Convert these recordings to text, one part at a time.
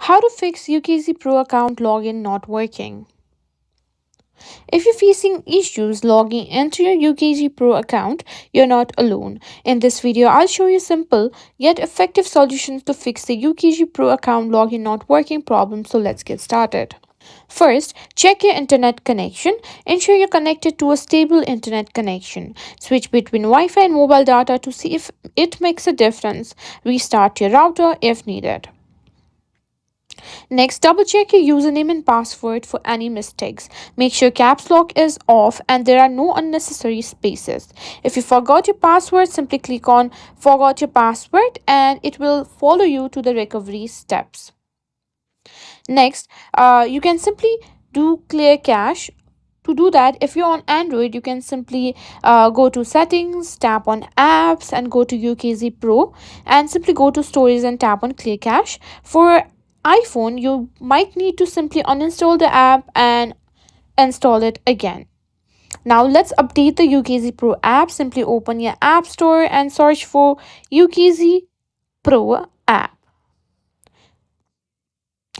How to fix UKG Pro account login not working. If you're facing issues logging into your UKG Pro account, you're not alone. In this video, I'll show you simple yet effective solutions to fix the UKG Pro account login not working problem. So let's get started. First, check your internet connection. Ensure you're connected to a stable internet connection. Switch between Wi-Fi and mobile data to see if it makes a difference. Restart your router if needed. Next, double check your username and password for any mistakes. Make sure caps lock is off and there are no unnecessary spaces. If you forgot your password, simply click on Forgot your password and it will follow you to the recovery steps. Next, you can simply do clear cache. To do that, if you're on Android, you can simply go to settings, tap on apps and go to UKG Pro and simply go to storage and tap on clear cache. For iPhone, you might need to simply uninstall the app and install it again. Now let's update the UKG Pro app. Simply open your app store and search for UKG Pro app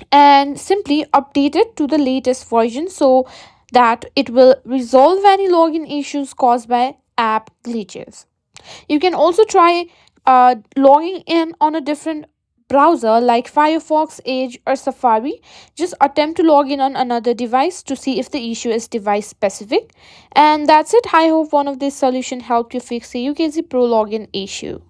and simply update it to the latest version so that it will resolve any login issues caused by app glitches. You can also try logging in on a different browser like Firefox, Edge, or Safari. Just attempt to log in on another device to see if the issue is device specific. And that's it. I hope one of these solutions helped you fix the UKG Pro login issue.